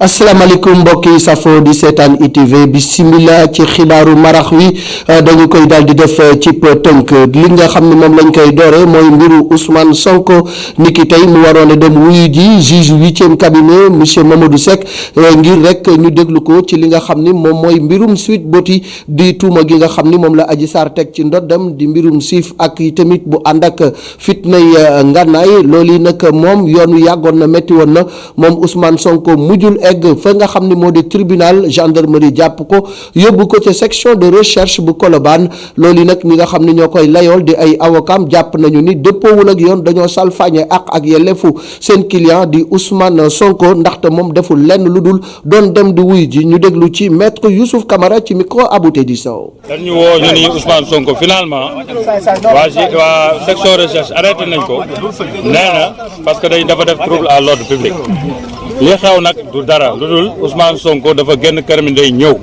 asalaamaaleykum mbokk yi safo di seetaan ITV bisimilah ci xibaaru marax wi dañu koy daal di def ci tënk li nga xam ne moom lañ koy doore mooy mbiru Ousmane Sonko niki tey mu waroon a dem wuyu ji juge 8e cabinet monsieur Mamadou Seck ngir rek ñu déglu ko ci li nga xam ni moom mooy mbirum Sweet Beauty di tuuma gi nga xam ni moom la Adji Sarr teg ci ndoddam di mbirum siif ak tamit bu ànd ak fitnay ngànnaay loolu yi nag moom yoon wi yàggoon na métti woon na moom Ousmane Sonko mujjul fa nga xam ne moo di tribunal gendarmerie jàpp ko yóbbu ko ca section de recherche bu Colobane loolu yi nag ñi nga xam ne ñoo koy layool di ay avocat jàpp nañu ni dëppoowul ak yoon dañoo salfaañe ak yelleefu seen client di Ousmane Sonko ndaxte moom deful lenn lu dul doon dem di wuy ji ñu déglu ci maître Youssouf Camara ci micro Abouté di Sow. dañu woo ñu ni Ousmane Sonko finalement waa section recherche arrêté nañ ko nee na parce que dafa def trouble à l'ordre public li xew nag du dara lu dul Ousmane Sonko dafa génn kër mi day ñëw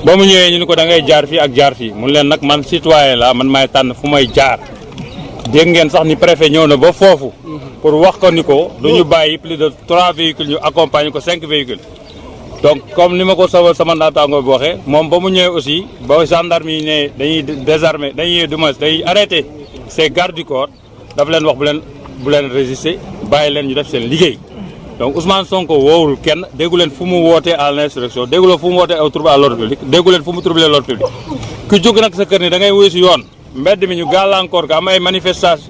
ba mu ñëwee ñu ni ko da ngay jaar fii ak jaar fii mun leen nag man citoyen la man maay tànn fu may jaar dégg ngeen sax ni préfet ñëw na ba foofu pour wax ko ni ko du ñu bàyyi plus de 3 véhicules ñu accompagner ko 5 véhicules donc comme ni ma ko sama naataango bi waxee moom ba mu ñëwee aussi ba gendarme yi ne dañuy désarmer dañuy arrêter ces gardes du corps dafa leen wax bu leen résister bàyyi leen ñu def seen liggéey. donc Ousmane Sonko woowul kenn déggu leen fu mu wootee à l'insurrection déggu leen fu mu wootee au trouble à l'ordre public déggu leen fu mu troubler l'ordre public ku jóg nag sa kër ni da ngay wuyu si yoon mbedd mi ñu gàllankoor ko am ay manifestants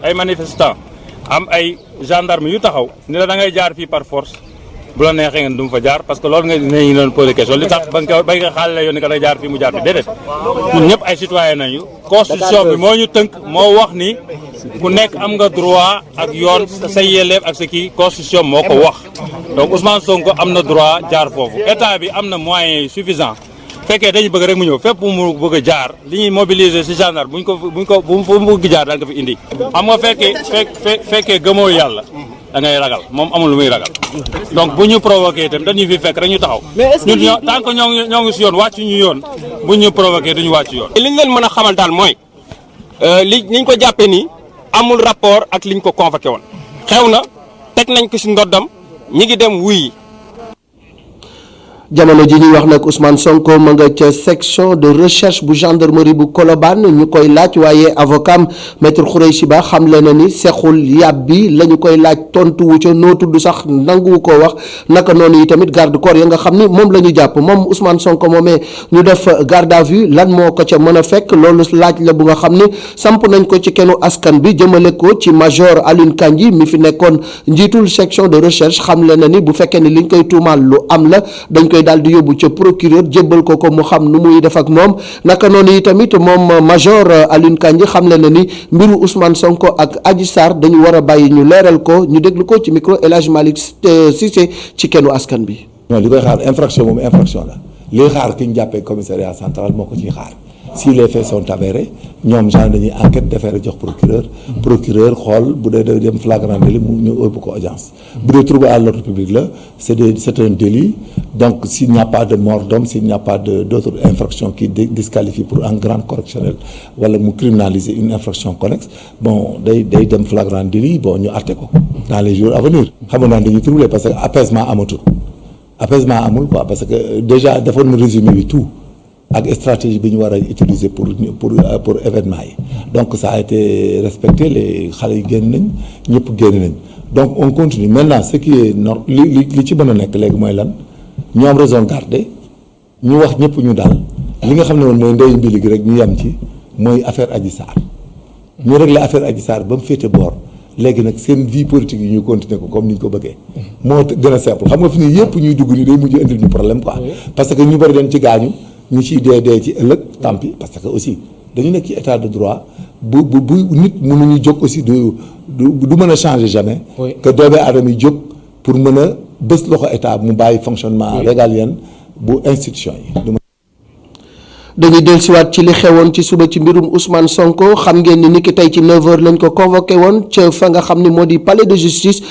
am ay gendarme yu taxaw ni la da ngay jaar fii par force bu la neexee ngeen du mu fa jaar parce que loolu nga nañu doon poser question li tax ba nga xaale la yoon ni ka da jaar fii mu jaar fii déedéet ñun ñëpp ay citoyen nañu constitution bi moo ñu tënk moo wax ni ku nekk am nga droit ak yoon say yelleef ak sa kii constitution moo ko wax donc Ousmane Sonko am na droit jaar foofu état bi am na moyens suffisants fekkee dañu bëgg rek mu ñëw fépp mu bëgg a jaar li ñuy mobiliser ci gendarme bu mu bëgg jaar daal nga fi indi xam nga fekkee gëmoo yàlla da ngay ragal moom amul lu muy ragal donc bu ñu provoqué itam dañuy fi fekk rek ñu taxaw ñun tant que ñoo ngi si yoon wàcc ñu yoon bu ñu provoqué duñu wàcc yoon. li ñu leen mën a xamal daal mooy liñ ko jàppee nii amul rapport ak liñ ko convoqué woon xew na teg nañ ko si ndoddam ñi ngi dem wuy jamono ji ñuy wax nag Ousmane Sonko ma nga ca section de recherche bu gendarmerie bu Colobane ñu koy laaj waaye avocat maître Khoureychi Ba xamle na ni sexul yàb bi la ñu koy laaj tontu wu ca noo tudd sax nanguwu koo wax naka noonu yi tamit garde corps ya nga xam ni moom la ñu jàpp moom Ousmane Sonko moomee ñu def garde à vue lan moo ko ca mën a fekk loolu laaj la bu nga xam ni samp nañ ko ci kenu askan bi jëmale ko ci major Alioune Kandji mi fi nekkoon njiitul section de recherche xamle na ni bu fekkee ni liñ koy tuumaal lu am la dañ koy daal di yóbbu ca procureur jébbal ko mu xam nu muy def ak moom naka noonu yi tamit moom major Alioune Kandji xamle na ni mbiru Ousmane Sonko ak Adji Sarr dañu war a bàyyi ñu leeral ko ñu déglu ko ci micro El Hadj Malick Cissé ci kennu askan bi. non li koy xaar infraction moom infraction la li xaar ki ñu jàppee commissariat central moo ko ciy xaar si les faits sont avérés ñoom genre dañuy enquête defeere jox procureur xool bu dee dem flagrant délit mu ñu yóbbu ko audience bu dee trouble à l'ordre public la c'est un délit donc s'il n'y a pas de mort d'homme s'il n'y a pas d'autres infractions qui disqualifient pour un grand correctionnel wala mu criminaliser une infraction connexe bon day dem flagrant délit bon ñu àtte ko dans les jours à venir xam nga naan dañuy troubler parce que apaisement amul quoi parce que déjà defoon na résumé bi tout ak stratégie bi ñu war a utiliser pour événement yi donc ça a été respecté les xale yi génn nañ ñëpp génn nañ donc on continue maintenant ce qui est li ci mën a nekk léegi mooy lan ñu am raison garder ñu wax ñëpp ñu daal li nga xam ne woon mooy ndeyu mbili gi rek ñu yem ci mooy affaire Adji Sarr ñu régler affaire Adji Sarr ba mu féete boor léegi nag seen vie politique yi ñu continuer ko comme ni ñu ko bëggee moo gën a simple xam nga fi ni yëpp ñuy dugg ni day mujj indil ñu problème quoi parce que ñu bëri dañ ci gaañu ñu ciy dee ci ëllëg tant pis parce que aussi dañu nekk ci état de droit bu nit mënuñu jóg aussi du mën a changer jamais que doomu aadama yi jóg pour mën a bës loxo état mu bàyyi fonctionnement régalien bu institution yi. dañuy dellusiwaat ci li xewoon ci suba ci mbirum Ousmane Sonko xam ngeen ni niki tey ci 9h lañ ko convoqué woon ca fa nga xam ni moo di palais de justice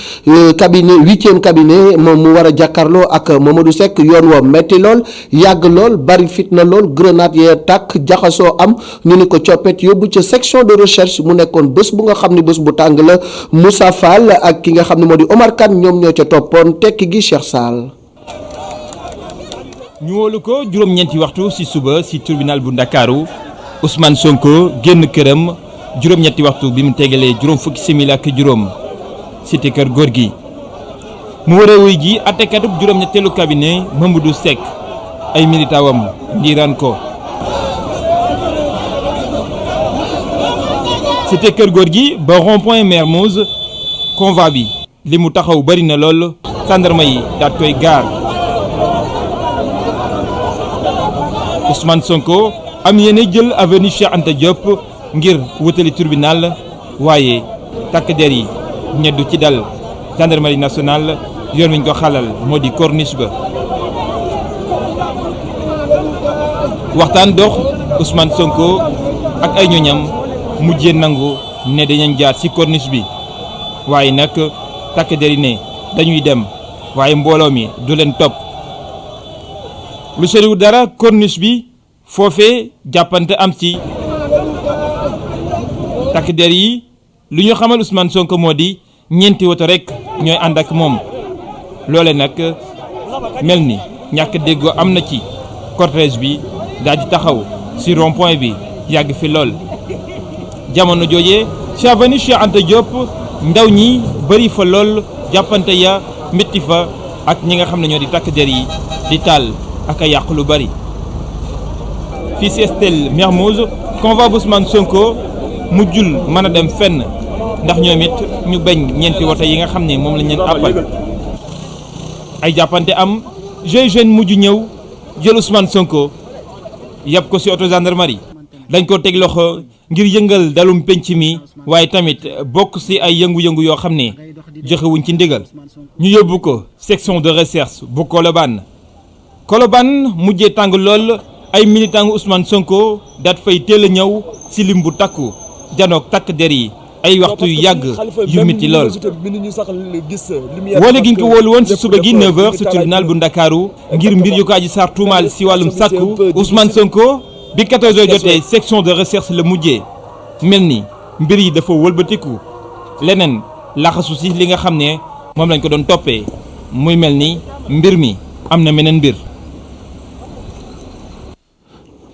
cabinet 8e cabinet moom mu war a jàkkaarloo ak Mamadou Seck yoon wa metti lool yàgg lool bari fitna lool grenade yee tàkk jaxasoo am ñu ni ko coppet yóbbu ca section de recherche mu nekkoon bés bu nga xam ni bés bu tàng la Moussa Fall ak ki nga xam ne moo di Omar Kane ñoom ñoo ca toppoon tekki gi Cheikh Sall. ñu wóolu ko juróom-ñeenti waxtu ci suba ci tribunal bu Ndakaaru Ousmane Sonko génn këram juróom-ñetti waxtu bi mu tegalee juróom fukki simili ak juróom cité kër góor gi mu war a wuy ji attekatub juróom-ñetteelu cabinet Mamadou Seck ay militawam ndiiraan ko cité kër góor gi ba rond-point Mermoz convoi bi li mu taxaw bari na lool gendarme yi daat koy gaar Ousmane Sonko am yéene jël avenue Cheikh Anta Diop ngir wutali tribunal waaye takk der yi ñeddu ci dal gendarmerie nationale yoon wi ñu ko xalal moo di corniche ba waxtaan dox Ousmane Sonko ak ay ñoñam mujjee nangu ne dañu jaar ci corniche bi waaye nag takk der yi ne dañuy dem waaye mbooloo mi du leen topp lu soriwul dara corniche bi foofee jàppante am ci takk der yi lu ñu xamal Ousmane Sonko moo di ñeenti woto rek ñooy ànd ak moom loole nag mel ni ñàkk déggoo am na ci cortège bi daal di taxaw ci rond-point bi yàgg fi lool jamono jooje ci avenue Cheikh Anta Diop ndaw ñi bëri fa lool jàppante ya métti fa ak ñi nga xam ne ñoo di takk der yi di taal ak a yàq lu bari fii ci Estelle Mermoz convoi bu Ousmane Sonko mujjul mën a dem fenn ndax ñoom it ñu bañ ñeenti woto yi nga xam ne moom lañ leen àppal ay jàppante am GIGN mujj ñëw jël Ousmane Sonko yàpp ko ci auto gendarmerie dañ ko teg loxo ngir yëngal dalum penc mi waaye tamit bokk ci ay yëngu-yëngu yoo xam ne joxewuñ ci ndigal ñu yóbbu ko section de recherche bu Colobane mujjee tàng lool ay militangu Ousmane Sonko daat fay teel a ñëw ci lim bu takku janook takk der yi ay waxtu yu yàgg yu miti lool woole gi ñu ko wóolu woon ci suba gi 9h ci tribunal bu Ndakaaru ngir mbir yu ko Adji Sarr tuumaal ci wàllum sàkku Ousmane Sonko bi 14h jotee section de recherche la mujjee mel ni mbir yi dafa wëlbatiku leneen laxasu ci li nga xam ne moom lañ ko doon toppee muy mel ni mbir mi am na meneen mbir.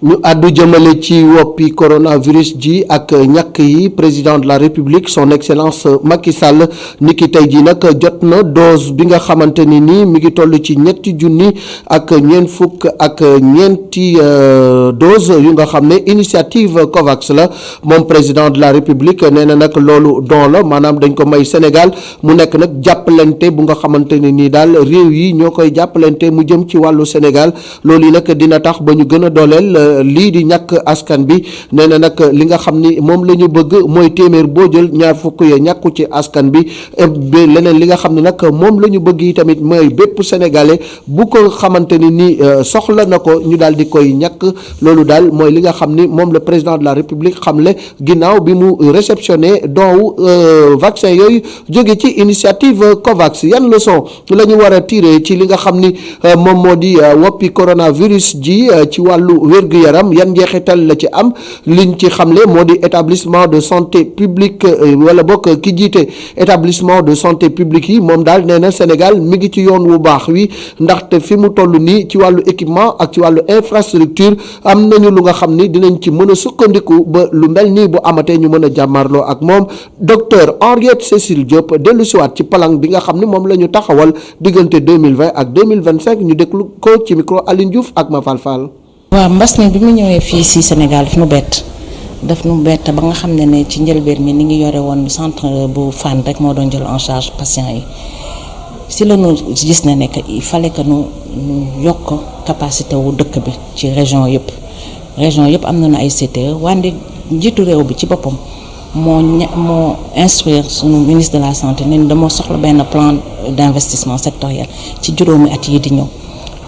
ñu àddu jëmale ci woppi coronavirus ji ak ñàkk yi président de la république son excellence Macky Sall niki tey ji nag jot na dose bi nga xamante ni nii mi ngi toll ci ñetti junni ak ñeent fukk ak ñeenti dose yu nga xam ne initiative COVAX la moom président de la république nee na nag loolu don la maanaam dañ ko may Sénégal mu nekk nag jàppalante bu nga xamante ni nii daal réew yi ñoo koy jàppalante mu jëm ci wàllu Sénégal loolu yi nag dina tax ba ñu gën a dooleel lii di ñàkk askan bi nee na nag li nga xam ni moom la ñu bëgg mooy téeméer boo jël ñaar fukk ya ñàkku ci askan bi leneen li nga xam ne nag moom la ñu bëgg yi tamit mooy bépp sénégalais bu ko xamante ni ni soxla na ko ñu daal di koy ñàkk loolu daal mooy li nga xam ni moom le président de la république xamle ginnaaw bi mu réceptionné doowu vaccin yooyu jóge ci initiative COVAX yan leçon la ñu war a tiré ci li nga xam ni moom moo di woppi coronavirus ji ci wàllu wér-gu-yaram yan njeexital la ci am liñ ci xamle moo di établissement de santé publique wala bokk ki jiite établissement de santé publique yi moom daal nee na Sénégal mi ngi ci yoon wu baax wi ndaxte fi mu toll nii ci wàllu équipement ak ci wàllu infrastructure am nañu lu nga xam ni dinañ ci mën a sukkandiku ba lu mel nii bu amatee ñu mën a jàmmarloo ak moom docteur Henriette Cécile Diop dellu siwaat ci plan bi nga xam ni moom la ñu taxawal diggante 2020 ak 2025 ñu déglu ko ci micro Aline Diouf ak Mafal Fall. waaw mbas mi bi mu ñëwee fii si Sénégal daf nu bett ba nga xam ne ci njëlbeen mi ni ngi yore woon centre bu Fann rek moo doon jël en charge patient yi si la ñu gis ne que il fallait que nu yokk capacité wu dëkk bi ci région yëpp am nañu ay CTE wante njiitu réew bi ci boppam moo instruire sunu ministre de la santé ne dama soxla benn plan d'investissement sectoriel ci juróomi at yi di ñëw.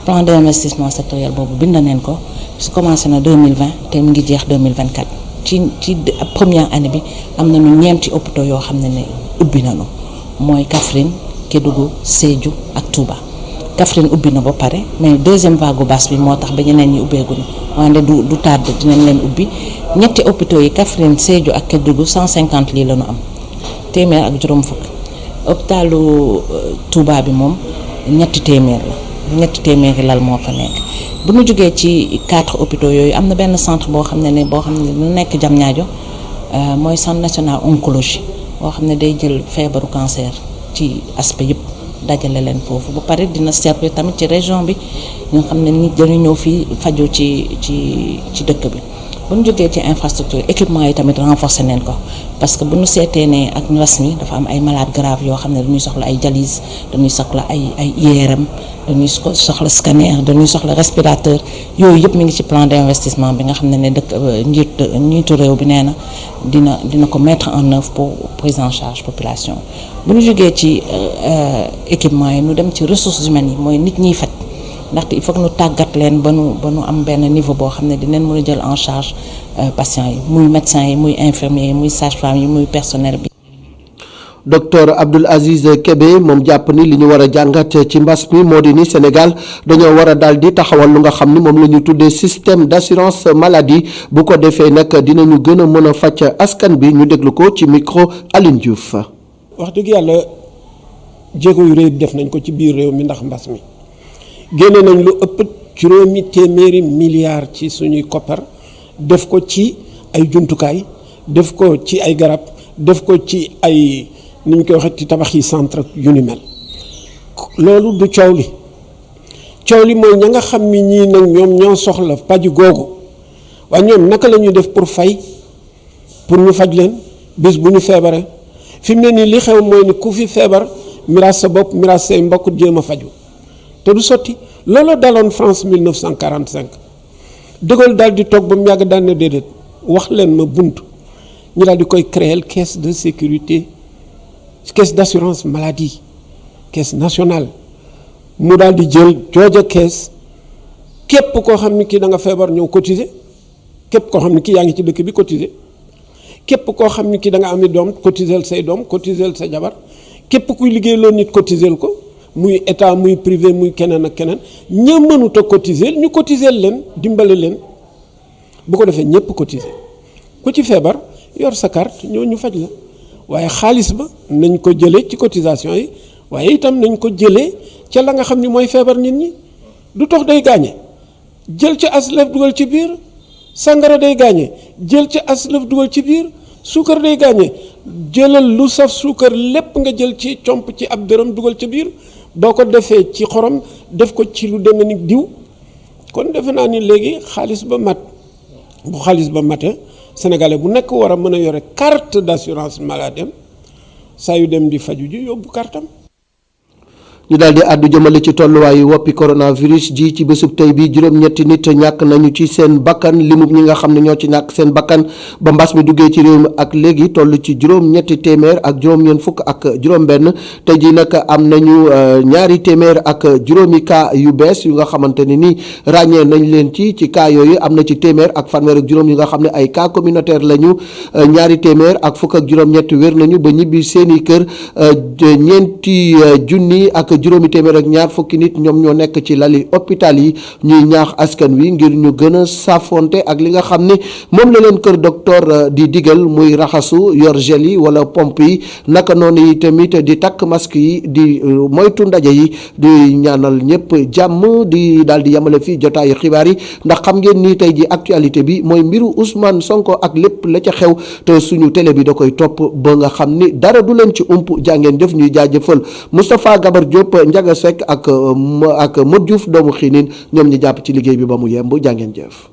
plan d'investissement sectoriel boobu bind neen ko su commencé na 2020 te mu ngi jeex 2024 ci première année bi am nañu ñeenti hôpitaux yoo xam ne ubbi nañu mooy Kaffrine Kédougou Sédhiou ak Touba Kaffrine ubbi na ba pare mais deuxième vague basse bi moo tax ba ñeneen ñi ubbeeguñu wante du tardé dinañ leen ubbi ñetti hôpitaux yi Kaffrine Sédhiou ak Kédougou 150 lii la ñu am téeméer ak juróom fukk hôpitalu Touba bi moom ñetti téeméer la ñetti téeméeri lal moo fa nekk. bu ñu jógee ci 4 hôpitaux yooyu am na benn centre boo xam ne dina nekk Diamniadio mooy centre national oncologie boo xam ne day jël feebaru cancer ci aspect yëpp dajale leen foofu ba pare dina servir tamit ci région bi nga xam ne nit dañu ñëw fii faju ci dëkk bi. bu ñu jógee ci infrastructure équipement yi tamit renforcer neen ko parce que bu ñu seetee ne ak mbas mi dafa am ay malades graves yoo xam ne dañuy soxla ay dialyse dañuy soxla ay IRM dañuy soxla scanner dañuy soxla respirateur yooyu yëpp mi ngi ci plan d'investissement bi nga xam ne dëkk njiitu réew bi nee na dina ko mettre en œuvre pour prise en charge population. bu ñu jógee ci équipement yi ñu dem ci ressources humaines yi mooy nit ñiy faj. ndaxte il faut que ñu tàggat leen ba nu am benn niveau boo xam ne dinañ mën a jël en charge patients yi muy médecins yi muy infirmiers yi muy sage-femme yi muy personnel bi. docteur Abdoul Aziz Kébé moom jàpp ni li ñu war a jàngat ci mbas mi moo di ni Sénégal dañoo war a daal di taxawal lu nga xam ni moom la ñu tuddee système d'assurance maladie bu ko defee nag dinañu gën a mën a faj askan bi ñu déglu ko ci micro Aline Diouf. wax dëgg yàlla jéego yu rëy def nañ ko ci biir réew mi ndax mbas mi. génne nañ lu ëpp juróomi téeméeri milliards ci suñuy koppar def ko ci ay jumtukaay def ko ci ay garab def ko ci ay ni ñu koy waxee ci tabax yi centre yu ni mel loolu du coow li mooy ña nga xam ni ñii nag ñoom ñoo soxla paju googu waaye ñoom naka la ñuy def pour fay pour ñu faj leen bis bu ñu feebaree fi mu ne nii li xew mooy ni ku fi feebar miraas sa bopp miraas say mbokk jéem a faju te du sotti looloo daloon France 1945 De Gaulle daal di toog ba mu yàgg daan na déedéet wax leen ma bunt ñu daal di koy créer caisse de sécurité caisse d'assurance maladie caisse nationale mu daal di jël jooja caisse képp koo xam ni kii da nga feebar ñëw cotiser képp koo xam ni kii yaa ngi ci dëkk bi cotiser képp koo xam ni kii da nga ami doom cotiser say doom cotiser sa jabar képp kuy liggéey loolu nit cotiser ko. muy état muy privé muy keneen ak keneen ña mënut a cotiser ñu cotiser leen dimbale leen bu ko defee ñëpp cotiser ku ci feebar yor sa carte ñoo ñu faj la waaye xaalis ba nañ ko jëlee ci cotisation yi waaye itam nañ ko jëlee ca la nga xam ni mooy feebar nit ñi du tox day gaañe jël ca aslëf dugal ci biir sàngara day gaañe jël ca aslëf dugal ci biir suukar day gaañe jëlal lu saf suukar lépp nga jël ci comp ci ab dërëm dugal ca biir boo ko defee ci xorom def ko ci lu demee ni diw kon defe naa ni léegi xaalis ba mat bu xaalis ba mate sénégalais bu nekk war a mën a yore carte d'assurance maladie saa yu dem di faju ji yóbbu kartam ñu daal di àddu jëmale ci tolluwaayu woppi coronavirus ji ci bésub tey bi juróom-ñetti nit ñàkk nañu ci seen bakkan limub ñi nga xam ne ñoo ci ñàkk seen bakkan ba mbas mi duggee ci réew mi ak léegi toll ci juróom-ñetti téeméer ak juróom-ñeent fukk ak juróom-benn tey ji nag am nañu ñaari téeméer ak juróomi cas yu bees yu nga xamante ne ni ràññee nañ leen ci cas yooyu am na ci téeméer ak fanweer ak juróom yu nga xam ne ay cas communautaire lañu ñaari téeméer ak fukk ak juróom-ñett wér nañu ba ñibbi seeni kër ñeenti junni ak juróomi téeméer ak ñaar fukki nit ñoom ñoo nekk ci lali hôpital yi ñuy ñaax askan wi ngir ñu gën a saafonte ak li nga xam ne moom la leen kër docteur di digal muy raxasu yor gel yi wala pompe yi naka noonu yi tamit di takk masque yi di moytu ndaje yi di ñaanal ñëpp jàmm di daal di yamale fii jotaayu xibaar yi ndax xam ngeen ni tey ji actualité bi mooy mbiru Ousmane Sonko ak lépp la ca xew te suñu télé bi da koy topp ba nga xam ni dara du leen ci ump jàngeen jëf ñuy jaajëfal Moustapha Gabar Diop Ndiaga Seck ak Modou Diouf doomu xiinin ñoom ñi jàpp ci liggéey bi ba mu yemb jàngeen jëf